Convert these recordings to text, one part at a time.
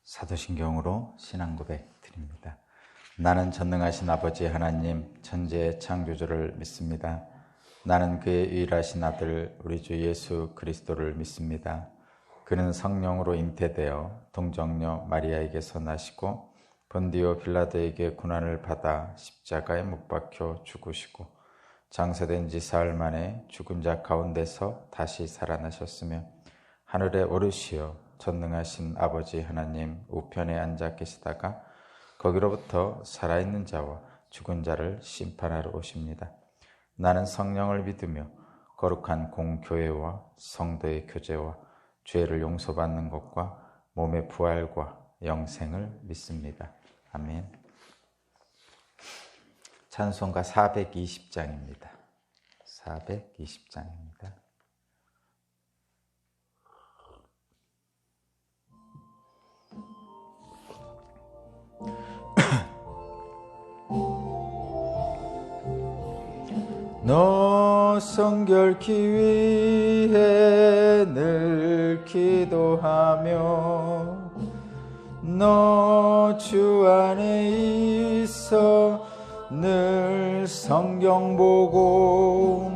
사도신경으로 신앙고백 드립니다. 나는 전능하신 아버지 하나님 천지의 창조주를 믿습니다. 나는 그의 유일하신 아들 우리 주 예수 그리스도를 믿습니다. 그는 성령으로 잉태되어 동정녀 마리아에게서 나시고 본디오 빌라도에게 고난을 받아 십자가에 못 박혀 죽으시고 장사된 지 사흘 만에 죽은 자 가운데서 다시 살아나셨으며 하늘에 오르시어 전능하신 아버지 하나님 우편에 앉아 계시다가 거기로부터 살아있는 자와 죽은 자를 심판하러 오십니다. 나는 성령을 믿으며 거룩한 공교회와 성도의 교제와 죄를 용서받는 것과 몸의 부활과 영생을 믿습니다. 아멘. 찬송가 420장입니다. 420장입니다. 너 성결케 위해 늘 기도하며 너 주 안에 있어 늘 성경 보고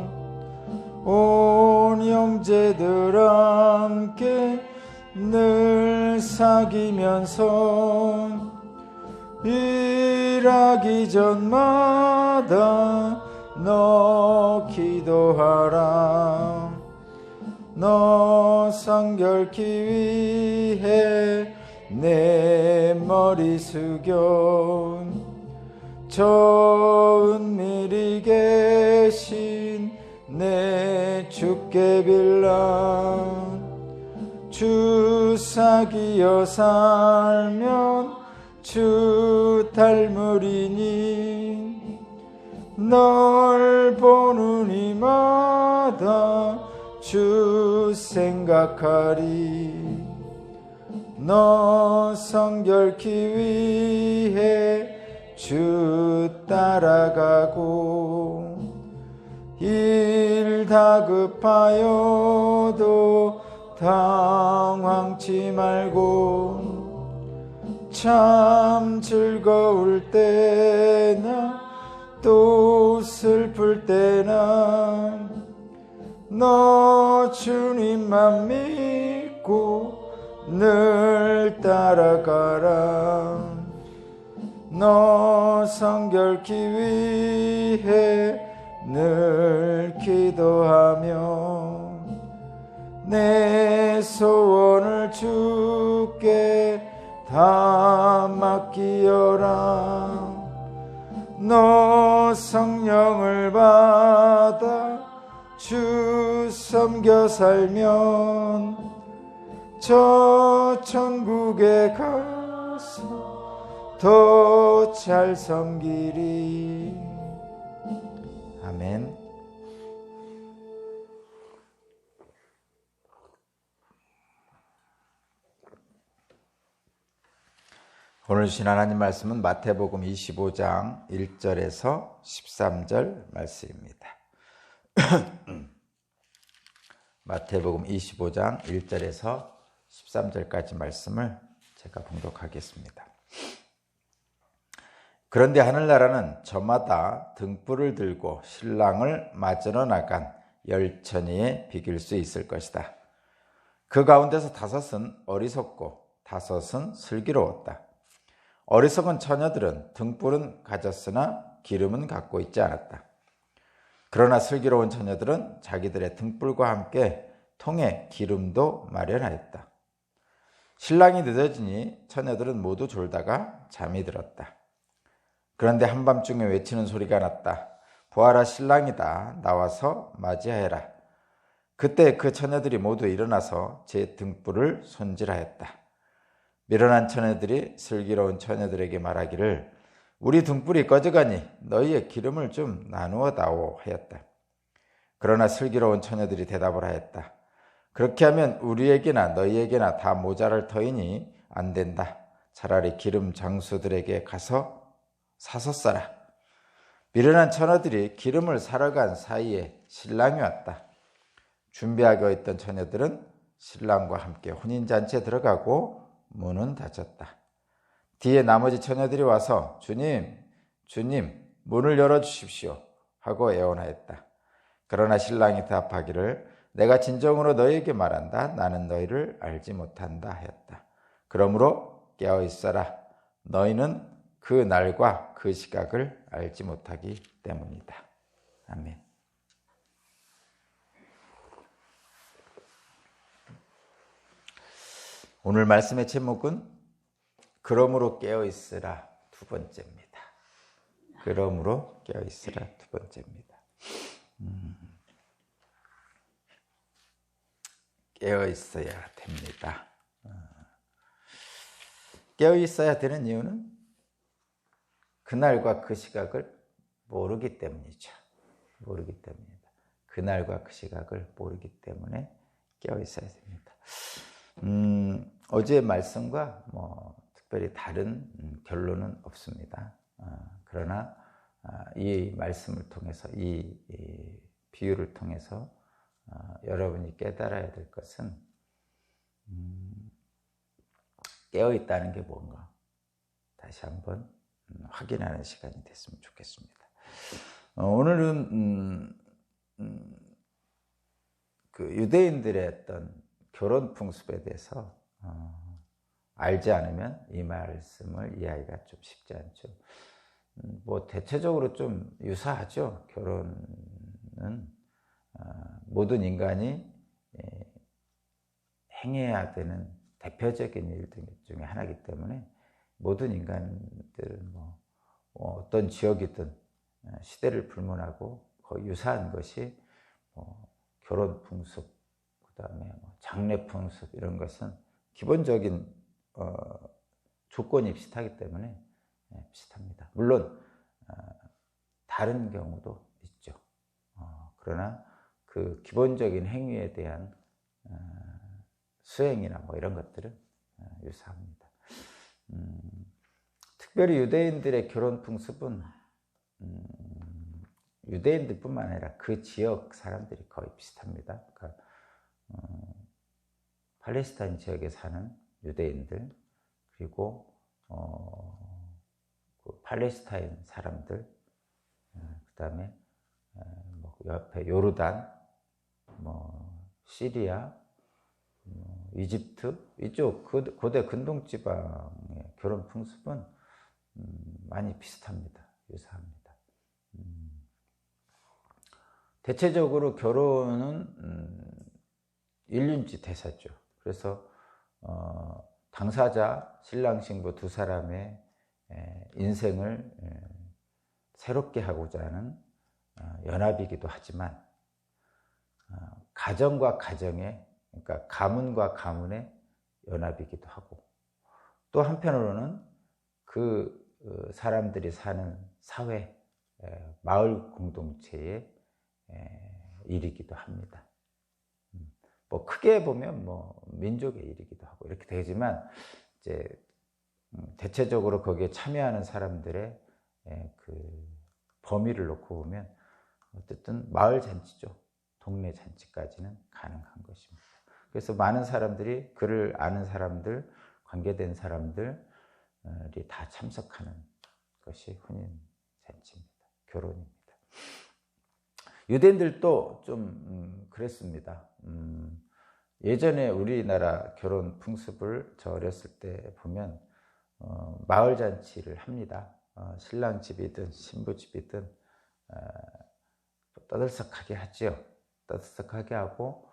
온 형제들 함께 늘 사귀면서 일하기 전마다 너 기도하라. 너 성결케 위해 내 머리 숙여 저 은밀히 계신 내 주께 빌라. 주 사귀어 살면 주 닮으리니 널 보는 이마다 주 생각하리. 너 성결케 위해 주 따라가고 일 다급하여도 당황치 말고 참 즐거울 때나 또 슬플 때나 너 주님만 믿고 늘 따라가라. 너 성결케 위해 늘 기도하며 내 소원을 주께 다 맡기어라. 너 성령을 받아 주 섬겨 살면 저 천국에 가서 더 잘 섬기리. 아멘. 오늘 주신 하나님 말씀은 마태복음 25장 1절에서 13절 말씀입니다. 마태복음 25장 1절에서 13절까지 말씀을 제가 봉독하겠습니다. 그런데 하늘나라는 저마다 등불을 들고 신랑을 맞으러 나간 열처니에 비길 수 있을 것이다. 그 가운데서 5은 어리석고 5은 슬기로웠다. 어리석은 처녀들은 등불은 가졌으나 기름은 갖고 있지 않았다. 그러나 슬기로운 처녀들은 자기들의 등불과 함께 통에 기름도 마련하였다. 신랑이 늦어지니 처녀들은 모두 졸다가 잠이 들었다. 그런데 한밤중에 외치는 소리가 났다. 보아라, 신랑이다. 나와서 맞이하여라. 그때 그 처녀들이 모두 일어나서 제 등불을 손질하였다. 미련한 처녀들이 슬기로운 처녀들에게 말하기를 우리 등불이 꺼져가니 너희의 기름을 좀 나누어 다오 하였다. 그러나 슬기로운 처녀들이 대답을 하였다. 그렇게 하면 우리에게나 너희에게나 다 모자랄 터이니 안 된다. 차라리 기름 장수들에게 가서 사서 싸라. 미련한 처녀들이 기름을 사러 간 사이에 신랑이 왔다. 준비하고 있던 처녀들은 신랑과 함께 혼인잔치에 들어가고 문은 닫혔다. 뒤에 나머지 처녀들이 와서 주님, 주님, 문을 열어주십시오 하고 애원하였다. 그러나 신랑이 대답하기를 내가 진정으로 너희에게 말한다. 나는 너희를 알지 못한다 하였다. 그러므로 깨어 있어라. 너희는 그 날과 그 시각을 알지 못하기 때문이다. 아멘. 오늘 말씀의 제목은 그러므로 깨어 있으라 두 번째입니다. 그러므로 깨어 있으라 두 번째입니다. 깨어 있어야 됩니다. 깨어 있어야 되는 이유는 그날과 그 시각을 모르기 때문이죠. 모르기 때문이다. 그날과 그 시각을 모르기 때문에 깨어 있어야 됩니다. 어제의 말씀과 특별히 다른 결론은 없습니다. 그러나 이 말씀을 통해서 이 비유를 통해서 여러분이 깨달아야 될 것은 깨어 있다는 게 뭔가 다시 한번 확인하는 시간이 됐으면 좋겠습니다. 오늘은 그 유대인들의 어떤 결혼 풍습에 대해서 알지 않으면 이 말씀을 이해하기가 좀 쉽지 않죠. 대체적으로 좀 유사하죠. 결혼은 모든 인간이 행해야 되는 대표적인 일 중에 하나이기 때문에 모든 인간들은 어떤 지역이든 시대를 불문하고 거의 유사한 것이 결혼 풍습, 그다음에 장례 풍습 이런 것은 기본적인 조건이 비슷하기 때문에 비슷합니다. 물론 다른 경우도 있죠. 그러나 그 기본적인 행위에 대한 수행이나 이런 것들은 유사합니다. 특별히 유대인들의 결혼 풍습은 유대인들뿐만 아니라 그 지역 사람들이 거의 비슷합니다. 그러니까 팔레스타인 지역에 사는 유대인들, 그리고 그 팔레스타인 사람들, 그다음에 옆에 요르단, 시리아, 이집트 이쪽 고대 근동 지방의 결혼 풍습은 많이 비슷합니다. 유사합니다. 대체적으로 결혼은 일륜지 대사죠. 그래서 당사자 신랑 신부 두 사람의 인생을 새롭게 하고자 하는 연합이기도 하지만 가정과 가정의, 그러니까 가문과 가문의 연합이기도 하고, 또 한편으로는 그 사람들이 사는 사회, 마을 공동체의 일이기도 합니다. 크게 보면 민족의 일이기도 하고 이렇게 되지만, 이제 대체적으로 거기에 참여하는 사람들의 그 범위를 놓고 보면 어쨌든 마을 잔치죠. 동네 잔치까지는 가능한 것입니다. 그래서 많은 사람들이, 그를 아는 사람들, 관계된 사람들이 다 참석하는 것이 혼인 잔치입니다. 결혼입니다. 유대인들도 좀 그랬습니다. 예전에 우리나라 결혼 풍습을 저 어렸을 때 보면 마을 잔치를 합니다. 신랑 집이든 신부 집이든 떠들썩하게 하죠. 떠들썩하게 하고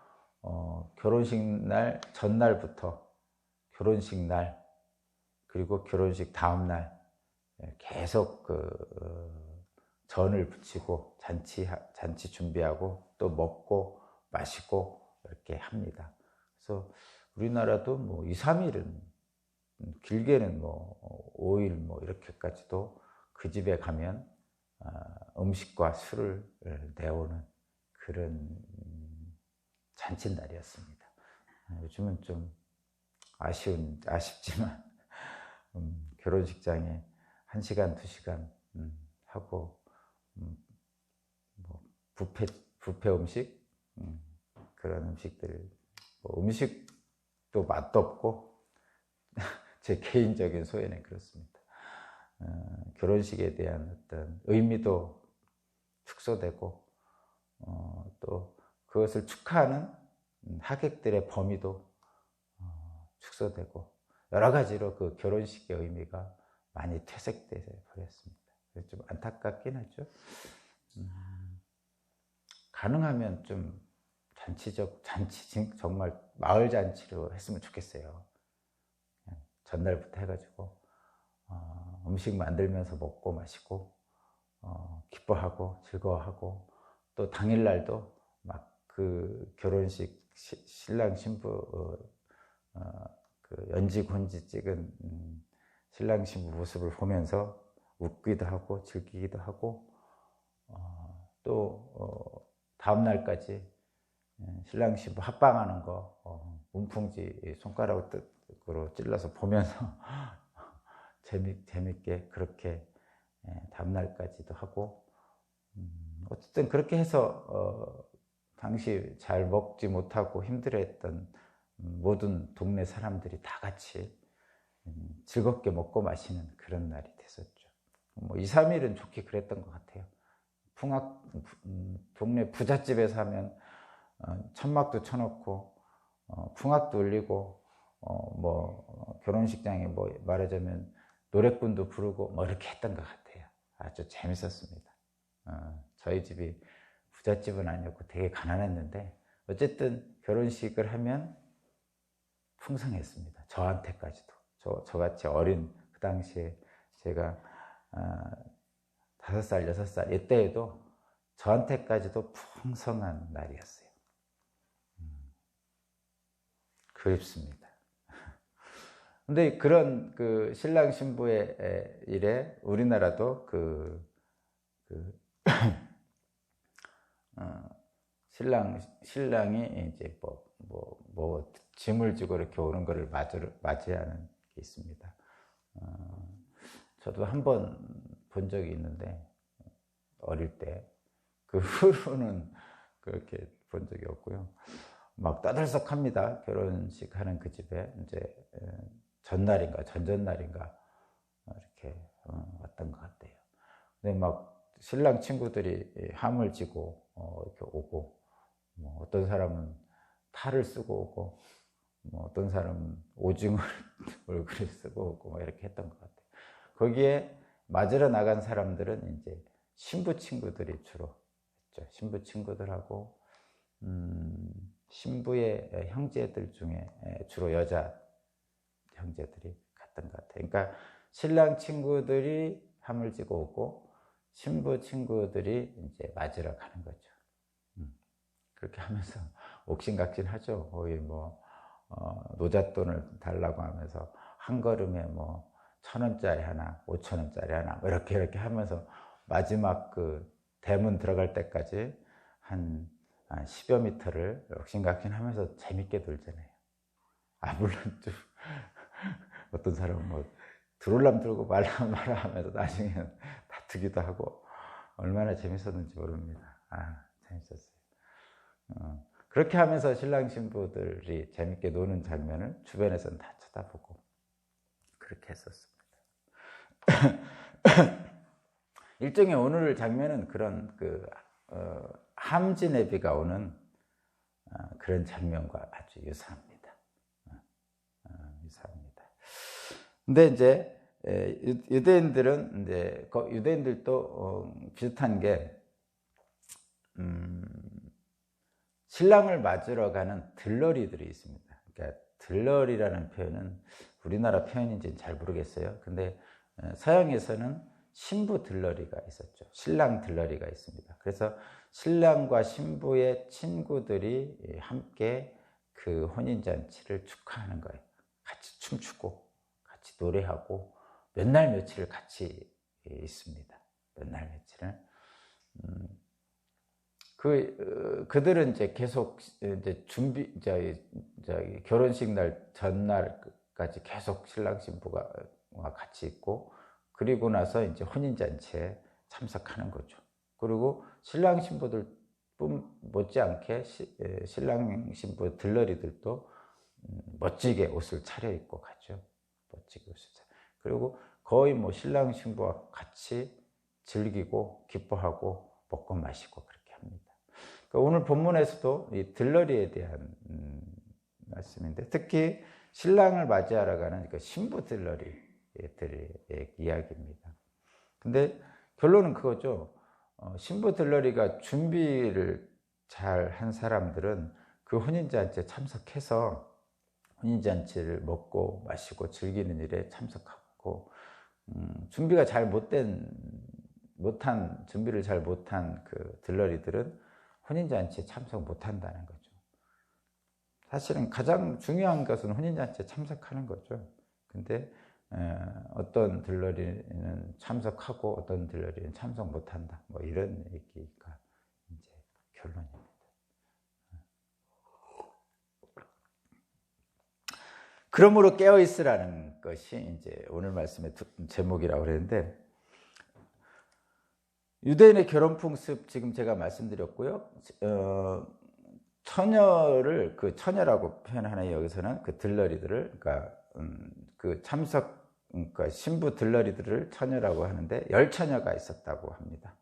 결혼식 날 전날부터 결혼식 날, 그리고 결혼식 다음 날 계속 전을 부치고 잔치 준비하고 또 먹고 마시고 이렇게 합니다. 그래서 우리나라도 2, 3일은, 길게는 5일 이렇게까지도 그 집에 가면 음식과 술을 내오는 그런 잔칫날이었습니다. 요즘은 좀 아쉽지만 결혼식장에 1시간, 2시간 하고 뷔페 음식, 그런 음식들, 음식도 맛도 없고 제 개인적인 소회는 그렇습니다. 결혼식에 대한 어떤 의미도 축소되고, 또 그것을 축하하는 하객들의 범위도 축소되고, 여러 가지로 그 결혼식의 의미가 많이 퇴색되어 버렸습니다. 그래서 좀 안타깝긴 하죠. 가능하면 좀 잔치, 정말 마을 잔치로 했으면 좋겠어요. 전날부터 해가지고 음식 만들면서 먹고 마시고 기뻐하고 즐거워하고, 또 당일날도 막 그 결혼식 신랑 신부 그 연지곤지 찍은 신랑 신부 모습을 보면서 웃기도 하고 즐기기도 하고, 또 다음 날까지 신랑 신부 합방하는 거 문풍지 손가락으로 찔러서 보면서 재밌게 그렇게 다음 날까지도 하고, 어쨌든 그렇게 해서 당시 잘 먹지 못하고 힘들어했던 모든 동네 사람들이 다 같이 즐겁게 먹고 마시는 그런 날이 됐었죠. 뭐 2, 3일은 좋게 그랬던 것 같아요. 동네 부잣집에서 하면 천막도 쳐놓고 풍악도 울리고, 뭐 결혼식장에 뭐 말하자면 노래꾼도 부르고 뭐 이렇게 했던 것 같아요. 아주 재밌었습니다. 저희 집이 부잣집은 아니었고 되게 가난했는데, 어쨌든 결혼식을 하면 풍성했습니다. 저한테까지도. 저같이 어린, 그 당시에 제가 5살, 6살 이때에도 저한테까지도 풍성한 날이었어요. 그립습니다. 근데 그런 그 신랑 신부의 일에 우리나라도 신랑이 이제 뭐 짐을 지고 이렇게 오는 거를 맞이하는 게 있습니다. 저도 한 번 본 적이 있는데, 어릴 때. 그 후로는 그렇게 본 적이 없고요. 막 떠들썩합니다. 결혼식 하는 그 집에 이제 전날인가 전전날인가 이렇게 왔던 것 같아요. 근데 막 신랑 친구들이 함을 지고 이렇게 오고, 뭐 어떤 사람은 탈을 쓰고 오고, 뭐 어떤 사람은 오징어 얼굴에 쓰고 오고, 뭐 이렇게 했던 것 같아요. 거기에 맞으러 나간 사람들은 이제 신부 친구들이 주로 했죠. 신부 친구들하고 신부의 형제들 중에 주로 여자 형제들이 갔던 것 같아요. 그러니까 신랑 친구들이 함을 지고 오고, 신부 친구들이 이제 맞으러 가는 거죠. 그렇게 하면서 옥신각신하죠. 거의 뭐 노잣돈을 달라고 하면서 한 걸음에 뭐 1,000원짜리 하나, 5,000원짜리 하나, 뭐 이렇게 하면서 마지막 그 대문 들어갈 때까지 한 10여 미터를 옥신각신하면서 재밌게 놀잖아요. 물론 좀 어떤 사람은 뭐 들어올람 들고 말라 하면서 나중에는 다투기도 하고, 얼마나 재밌었는지 모릅니다. 재밌었어요. 그렇게 하면서 신랑 신부들이 재밌게 노는 장면을 주변에서는 다 쳐다보고 그렇게 했었습니다. 일종의 오늘 장면은 그런 함지네비가 오는 그런 장면과 아주 유사합니다. 유사합니다. 근데 이제 유대인들도 비슷한 게, 신랑을 맞으러 가는 들러리들이 있습니다. 그러니까 들러리라는 표현은 우리나라 표현인지는 잘 모르겠어요. 근데 서양에서는 신부 들러리가 있었죠. 신랑 들러리가 있습니다. 그래서 신랑과 신부의 친구들이 함께 그 혼인잔치를 축하하는 거예요. 같이 춤추고 같이 노래하고 몇 날 며칠을 같이 있습니다. 몇 날 며칠을. 그들은 이제 계속 이제 결혼식 날 전날까지 계속 신랑 신부가 같이 있고, 그리고 나서 이제 혼인잔치에 참석하는 거죠. 그리고 신랑 신부들 뿐 못지않게 신랑 신부 들러리들도 멋지게 옷을 차려입고 가죠. 지킬 수 있어요. 그리고 거의 뭐 신랑 신부와 같이 즐기고 기뻐하고 먹고 마시고 그렇게 합니다. 그러니까 오늘 본문에서도 이 들러리에 대한 말씀인데, 특히 신랑을 맞이하러 가는 그 신부 들러리들의 이야기입니다. 근데 결론은 그거죠. 신부 들러리가 준비를 잘 한 사람들은 그 혼인잔치에 참석해서 혼인잔치를 먹고 마시고 즐기는 일에 참석하고, 준비가 잘 준비를 잘 못한 그 들러리들은 혼인잔치에 참석 못한다는 거죠. 사실은 가장 중요한 것은 혼인잔치에 참석하는 거죠. 근데 어떤 들러리는 참석하고 어떤 들러리는 참석 못한다. 뭐 이런 얘기가 이제 결론입니다. 그러므로 깨어 있으라는 것이 이제 오늘 말씀의 제목이라고 그랬는데, 유대인의 결혼 풍습 지금 제가 말씀드렸고요. 처녀를 그 처녀라고 표현하나요? 여기서는 그 들러리들을, 그러니까 그러니까 신부 들러리들을 처녀라고 하는데 10처녀가 있었다고 합니다.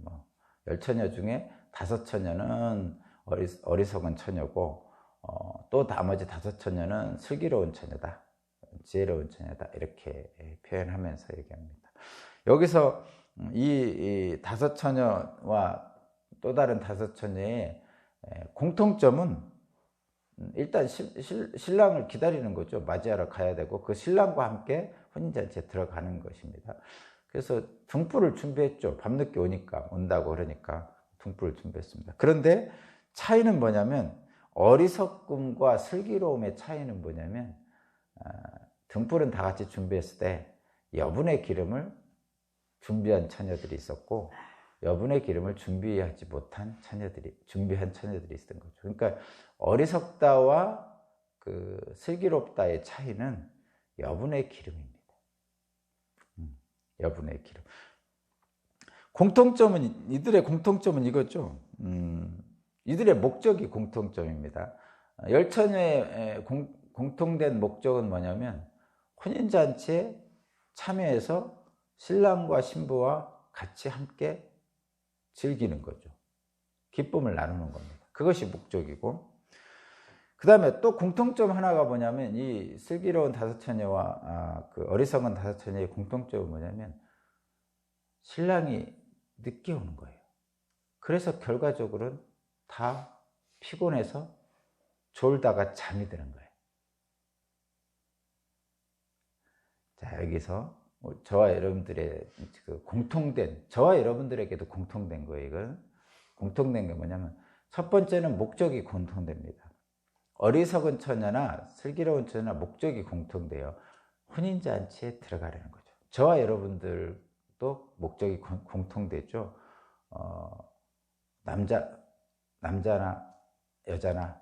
뭐 10처녀 중에 5처녀는 어리석은 처녀고, 또 나머지 5처녀는 슬기로운 처녀다, 지혜로운 처녀다, 이렇게 표현하면서 얘기합니다. 여기서 이 5처녀와 또 다른 5처녀의 공통점은 일단 신랑을 기다리는 거죠. 맞이하러 가야 되고 그 신랑과 함께 혼인잔치에 들어가는 것입니다. 그래서 등불을 준비했죠. 밤늦게 온다고 그러니까 등불을 준비했습니다. 그런데 차이는 뭐냐면, 어리석음과 슬기로움의 차이는 뭐냐면, 등불은 다 같이 준비했을 때 여분의 기름을 준비한 처녀들이 있었고, 여분의 기름을 준비한 처녀들이 있었던 거죠. 그러니까 어리석다와 그 슬기롭다의 차이는 여분의 기름입니다. 여분의 기름. 이들의 공통점은 이거죠. 이들의 목적이 공통점입니다. 10처녀의 공통된 목적은 뭐냐면, 혼인잔치에 참여해서 신랑과 신부와 같이 함께 즐기는 거죠. 기쁨을 나누는 겁니다. 그것이 목적이고, 그 다음에 또 공통점 하나가 뭐냐면, 이 슬기로운 5처녀와 그 어리석은 5처녀의 공통점은 뭐냐면, 신랑이 늦게 오는 거예요. 그래서 결과적으로는 다 피곤해서 졸다가 잠이 드는 거예요. 자, 여기서 저와 여러분들의 저와 여러분들에게도 공통된 거예요. 이건 공통된 게 뭐냐면, 첫 번째는 목적이 공통됩니다. 어리석은 처녀나 슬기로운 처녀나 목적이 공통돼요. 혼인잔치에 들어가려는 거죠. 저와 여러분들도 목적이 공통되죠. 남자나 여자나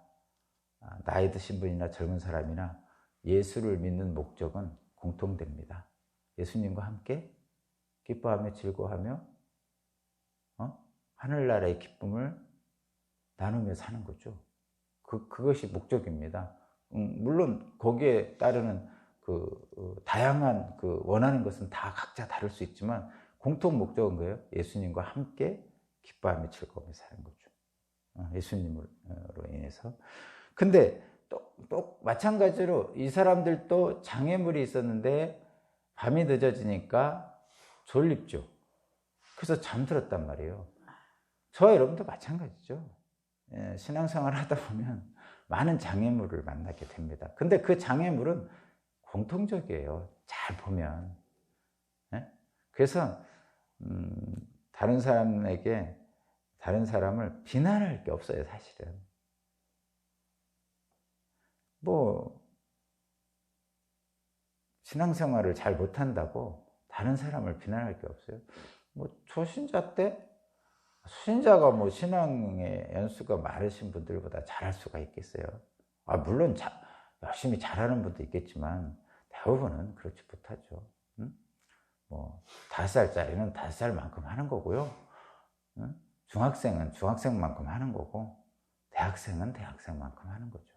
나이 드신 분이나 젊은 사람이나 예수를 믿는 목적은 공통됩니다. 예수님과 함께 기뻐하며 즐거워하며 하늘나라의 기쁨을 나누며 사는 거죠. 그것이 목적입니다. 물론 거기에 따르는 다양한 원하는 것은 다 각자 다를 수 있지만, 공통 목적은 뭐예요? 예수님과 함께 기뻐하며 즐거워하며 사는 거죠. 예수님으로 인해서. 근데 또 마찬가지로 이 사람들도 장애물이 있었는데 밤이 늦어지니까 졸립죠. 그래서 잠들었단 말이에요. 저와 여러분도 마찬가지죠. 신앙생활 하다 보면 많은 장애물을 만나게 됩니다. 근데 그 장애물은 공통적이에요. 잘 보면. 그래서 다른 사람을 비난할 게 없어요, 사실은. 뭐 신앙생활을 잘 못한다고 다른 사람을 비난할 게 없어요. 뭐 초신자 때 수신자가 뭐 신앙의 연수가 많으신 분들보다 잘할 수가 있겠어요. 물론 열심히 잘하는 분도 있겠지만 대부분은 그렇지 못하죠. 뭐 5살짜리는 5살만큼 하는 거고요. 중학생은 중학생만큼 하는 거고, 대학생은 대학생만큼 하는 거죠.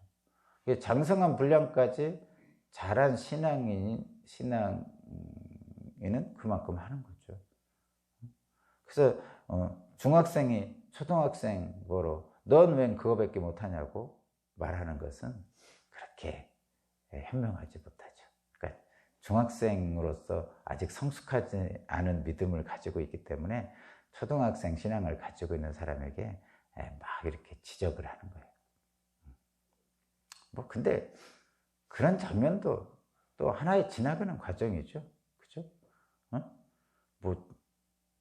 장성한 분량까지 잘한 신앙인은 그만큼 하는 거죠. 그래서 중학생이 초등학생 보러 넌 웬 그거밖에 못하냐고 말하는 것은 그렇게 현명하지 못하죠. 그러니까 중학생으로서 아직 성숙하지 않은 믿음을 가지고 있기 때문에 초등학생 신앙을 가지고 있는 사람에게 막 이렇게 지적을 하는 거예요. 뭐 근데 그런 장면도 또 하나의 지나가는 과정이죠. 그죠? 뭐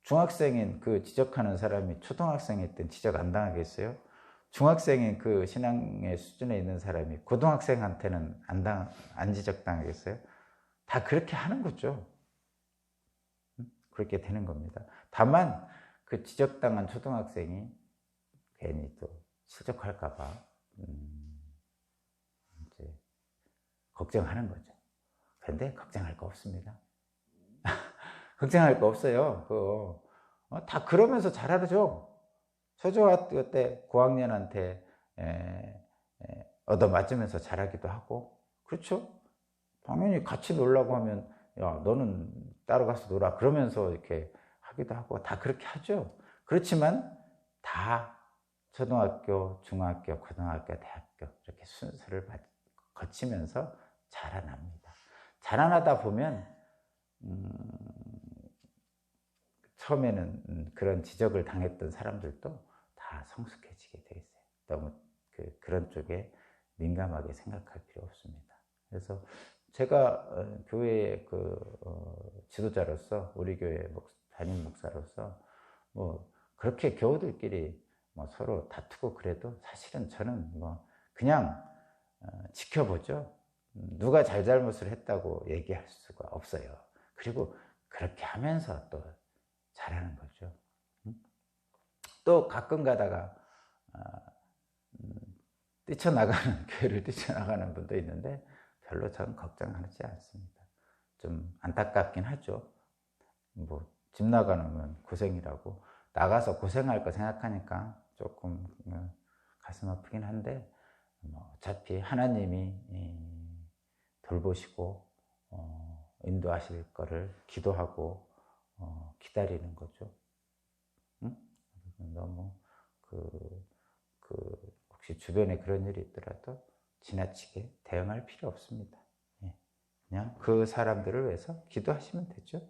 중학생인 그 지적하는 사람이 초등학생일 땐 지적 안 당하겠어요? 중학생인 그 신앙의 수준에 있는 사람이 고등학생한테는 안 지적당하겠어요? 다 그렇게 하는 거죠. 그렇게 되는 겁니다. 다만 그 지적당한 초등학생이 괜히 또 실족할까봐 이제 걱정하는 거죠. 그런데 걱정할 거 없습니다. 걱정할 거 없어요. 그거 다 그러면서 잘하죠. 초등학교 때 고학년한테 얻어맞으면서 잘하기도 하고, 그렇죠? 당연히 같이 놀라고 하면 야 너는 따로 가서 놀아 그러면서 이렇게 하기도 하고 다 그렇게 하죠. 그렇지만 다 초등학교, 중학교, 고등학교, 대학교 이렇게 순서를 거치면서 자라납니다. 자라나다 보면 처음에는 그런 지적을 당했던 사람들도 다 성숙해지게 돼 있어요. 너무 그런 쪽에 민감하게 생각할 필요 없습니다. 그래서 제가 교회의 지도자로서, 우리 교회 담임 목사로서 뭐 그렇게 교우들끼리 뭐 서로 다투고 그래도 사실은 저는 뭐 그냥 지켜보죠. 누가 잘잘못을 했다고 얘기할 수가 없어요. 그리고 그렇게 하면서 또 잘하는 거죠. 또 가끔 가다가 뛰쳐나가는 교회를 뛰쳐나가는 분도 있는데 별로 저는 걱정하지 않습니다. 좀 안타깝긴 하죠. 뭐 집 나가면 고생이라고 나가서 고생할 거 생각하니까 조금 가슴 아프긴 한데 뭐 어차피 하나님이 돌보시고 인도하실 거를 기도하고 기다리는 거죠. 응? 너무 혹시 주변에 그런 일이 있더라도 지나치게 대응할 필요 없습니다. 그냥 그 사람들을 위해서 기도하시면 되죠.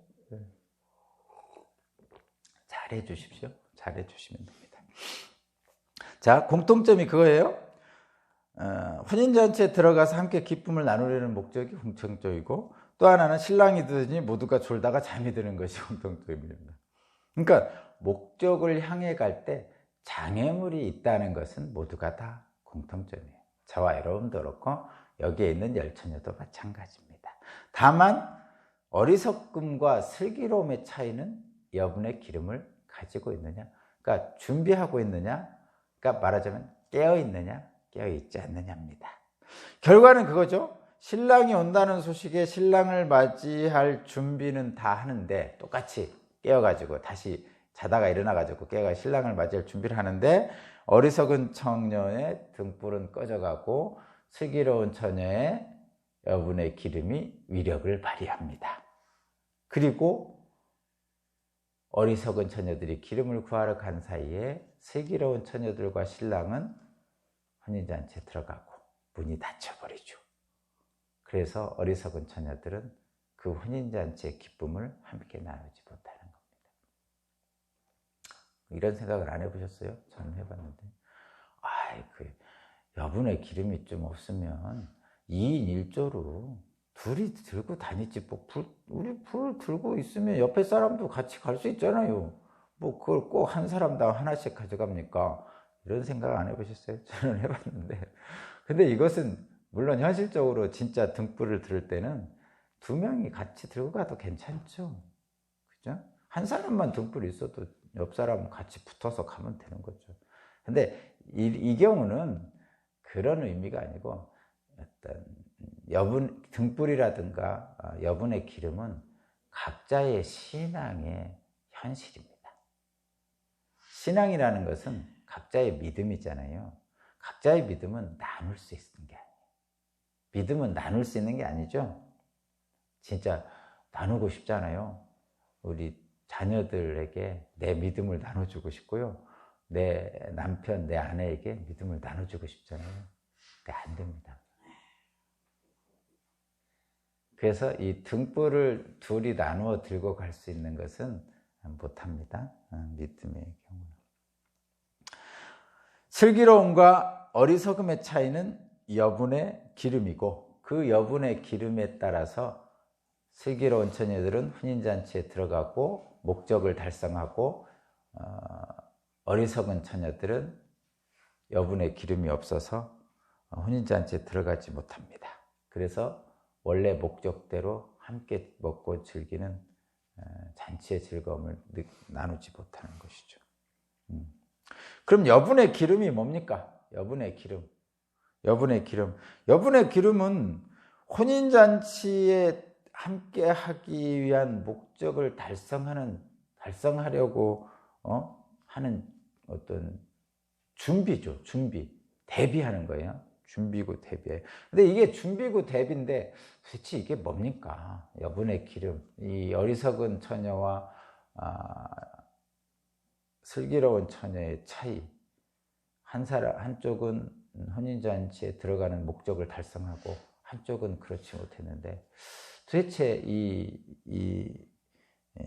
잘해 주십시오. 잘해 주시면 됩니다. 자, 공통점이 그거예요. 혼인잔치에 들어가서 함께 기쁨을 나누려는 목적이 공통점이고, 또 하나는 신랑이 드니 모두가 졸다가 잠이 드는 것이 공통점입니다. 그러니까 목적을 향해 갈 때 장애물이 있다는 것은 모두가 다 공통점이에요. 저와 여러분도 그렇고 여기에 있는 열처녀도 마찬가지입니다. 다만 어리석음과 슬기로움의 차이는 여분의 기름을 가지고 있느냐, 그러니까 준비하고 있느냐, 그러니까 말하자면 깨어있느냐, 깨어있지 않느냐입니다. 결과는 그거죠. 신랑이 온다는 소식에 신랑을 맞이할 준비는 다 하는데, 똑같이 깨어가지고 다시 자다가 일어나가지고 깨어가 신랑을 맞이할 준비를 하는데, 어리석은 처녀의 등불은 꺼져가고 슬기로운 처녀의 여분의 기름이 위력을 발휘합니다. 그리고 어리석은 처녀들이 기름을 구하러 간 사이에 슬기로운 처녀들과 신랑은 혼인잔치에 들어가고 문이 닫혀버리죠. 그래서 어리석은 처녀들은 그 혼인잔치의 기쁨을 함께 나누지 못하는 겁니다. 이런 생각을 안 해보셨어요? 저는 해봤는데, 여분의 기름이 좀 없으면 2인 1조로 둘이 들고 다니지, 우리 불 들고 있으면 옆에 사람도 같이 갈 수 있잖아요. 뭐 그걸 꼭 한 사람당 하나씩 가져갑니까? 이런 생각 안 해보셨어요? 저는 해봤는데. 근데 이것은 물론 현실적으로 진짜 등불을 들을 때는 2명이 같이 들고 가도 괜찮죠. 그죠? 한 사람만 등불이 있어도 옆 사람 같이 붙어서 가면 되는 거죠. 근데 이 경우는 그런 의미가 아니고, 어떤 등불이라든가 여분의 기름은 각자의 신앙의 현실입니다. 신앙이라는 것은 각자의 믿음이잖아요. 각자의 믿음은 나눌 수 있는 게 아니에요. 믿음은 나눌 수 있는 게 아니죠. 진짜 나누고 싶잖아요. 우리 자녀들에게 내 믿음을 나눠주고 싶고요. 내 남편, 내 아내에게 믿음을 나눠주고 싶잖아요. 근데 안 됩니다. 그래서 이 등불을 둘이 나누어 들고 갈 수 있는 것은 못합니다. 믿음의 경우는. 슬기로움과 어리석음의 차이는 여분의 기름이고, 그 여분의 기름에 따라서 슬기로운 처녀들은 혼인잔치에 들어가고 목적을 달성하고, 어리석은 처녀들은 여분의 기름이 없어서 혼인잔치에 들어가지 못합니다. 그래서 원래 목적대로 함께 먹고 즐기는 잔치의 즐거움을 나누지 못하는 것이죠. 그럼 여분의 기름이 뭡니까? 여분의 기름. 여분의 기름. 여분의 기름은 혼인잔치에 함께 하기 위한 목적을 달성하려고 하는 어떤 준비죠. 준비. 대비하는 거예요. 준비고 대비예요. 근데 이게 준비고 대비인데 도대체 이게 뭡니까? 여분의 기름. 이 어리석은 처녀와 슬기로운 처녀의 차이. 한쪽은 혼인잔치에 들어가는 목적을 달성하고 한쪽은 그렇지 못했는데, 도대체 이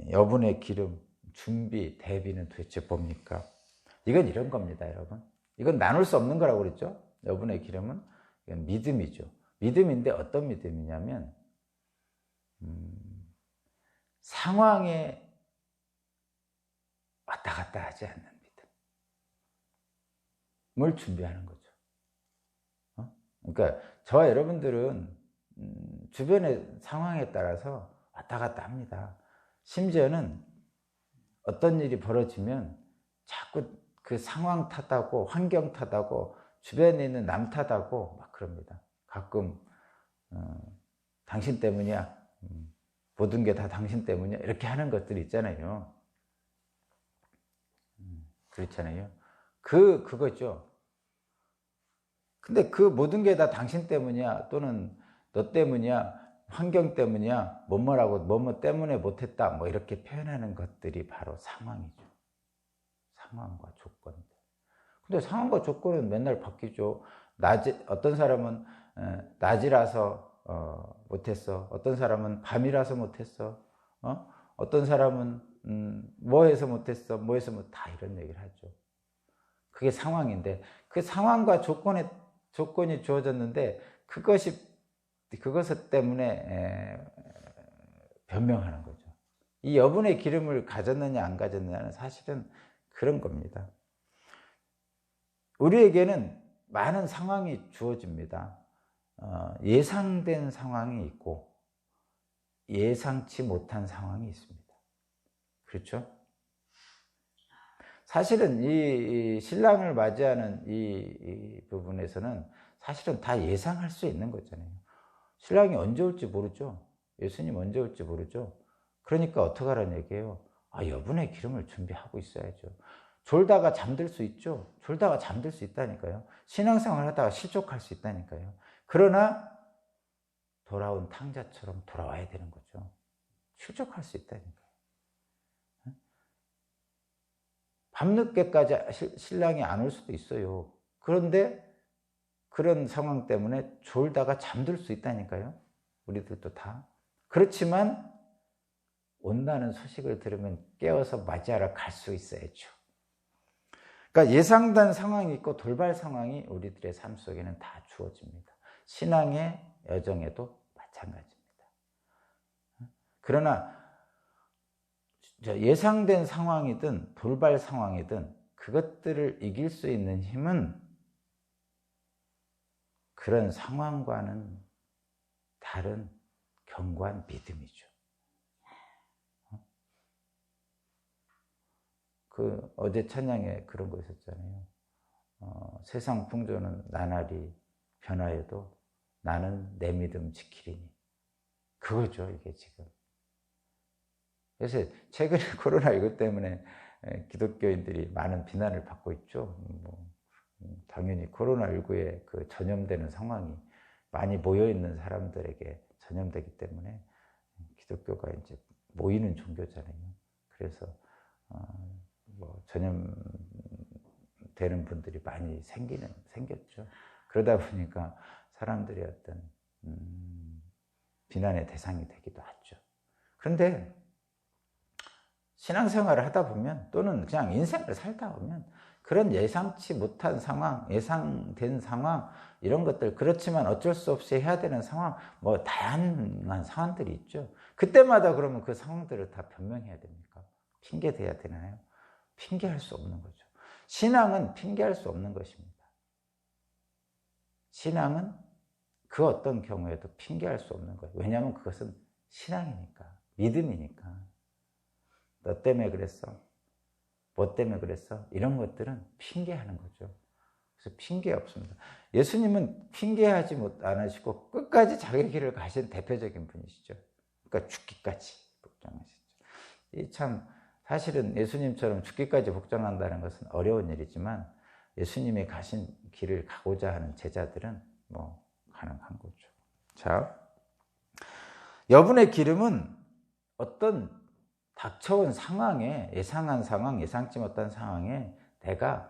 여분의 기름, 준비, 대비는 도대체 뭡니까? 이건 이런 겁니다, 여러분. 이건 나눌 수 없는 거라고 그랬죠? 여분의 기름은 이건 믿음이죠. 믿음인데 어떤 믿음이냐면 상황에 왔다 갔다 하지 않는 믿음을 준비하는 거죠. 그러니까 저와 여러분들은 주변의 상황에 따라서 왔다 갔다 합니다. 심지어는 어떤 일이 벌어지면 자꾸 그 상황 탓하고 환경 탓하고 주변에 있는 남 탓하고 막 그럽니다. 가끔 당신 때문이야, 모든 게 다 당신 때문이야, 이렇게 하는 것들이 있잖아요. 그렇잖아요. 그거죠. 근데 그 모든 게 다 당신 때문이야, 또는 너 때문이야, 환경 때문이야, 뭐뭐 때문에 못했다, 뭐 이렇게 표현하는 것들이 바로 상황이죠. 상황과 조건. 근데 상황과 조건은 맨날 바뀌죠. 어떤 사람은 낮이라서 못했어. 어떤 사람은 밤이라서 못했어. 어떤 사람은 뭐 해서 못했어. 뭐 해서 다 이런 얘기를 하죠. 그게 상황인데, 그 상황과 조건이 주어졌는데 그것 때문에 변명하는 거죠. 이 여분의 기름을 가졌느냐 안 가졌느냐는 사실은 그런 겁니다. 우리에게는 많은 상황이 주어집니다. 예상된 상황이 있고 예상치 못한 상황이 있습니다. 그렇죠? 사실은 이 신랑을 맞이하는 이 부분에서는 사실은 다 예상할 수 있는 거잖아요. 신랑이 언제 올지 모르죠. 예수님 언제 올지 모르죠. 그러니까 어떡하라는 얘기예요? 여분의 기름을 준비하고 있어야죠. 졸다가 잠들 수 있죠. 졸다가 잠들 수 있다니까요. 신앙생활 하다가 실족할 수 있다니까요. 그러나 돌아온 탕자처럼 돌아와야 되는 거죠. 실족할 수 있다니까요. 밤늦게까지 신랑이 안 올 수도 있어요. 그런데 그런 상황 때문에 졸다가 잠들 수 있다니까요. 우리들도 다. 그렇지만 온다는 소식을 들으면 깨어서 맞이하러 갈 수 있어야죠. 그러니까 예상된 상황이 있고 돌발 상황이 우리들의 삶 속에는 다 주어집니다. 신앙의 여정에도 마찬가지입니다. 그러나 예상된 상황이든 돌발 상황이든 그것들을 이길 수 있는 힘은 그런 상황과는 다른 견고한 믿음이죠. 어제 찬양에 그런 거 있었잖아요. 세상 풍조는 나날이 변화해도 나는 내 믿음 지키리니. 그거죠, 이게 지금. 그래서 최근에 코로나19 때문에 기독교인들이 많은 비난을 받고 있죠. 당연히 코로나19에 전염되는 상황이 많이 모여 있는 사람들에게 전염되기 때문에 기독교가 이제 모이는 종교잖아요. 그래서 전염되는 분들이 많이 생겼죠. 그러다 보니까 사람들이 어떤 비난의 대상이 되기도 하죠. 그런데 신앙생활을 하다 보면 또는 그냥 인생을 살다 보면 그런 예상치 못한 상황, 예상된 상황 이런 것들 그렇지만 어쩔 수 없이 해야 되는 상황 다양한 상황들이 있죠. 그때마다 그러면 그 상황들을 다 변명해야 됩니까? 핑계대야 되나요? 핑계할 수 없는 거죠. 신앙은 핑계할 수 없는 것입니다. 신앙은 그 어떤 경우에도 핑계할 수 없는 거예요. 왜냐하면 그것은 신앙이니까, 믿음이니까. 너 때문에 그랬어. 뭐 때문에 그랬어? 이런 것들은 핑계하는 거죠. 그래서 핑계 없습니다. 예수님은 핑계하지 않으시고 끝까지 자기 길을 가신 대표적인 분이시죠. 그러니까 죽기까지 복종하시죠. 참 사실은 예수님처럼 죽기까지 복종한다는 것은 어려운 일이지만 예수님이 가신 길을 가고자 하는 제자들은 가능한 거죠. 자, 여분의 기름은 어떤 닥쳐온 상황에, 예상한 상황, 예상치 못한 상황에 내가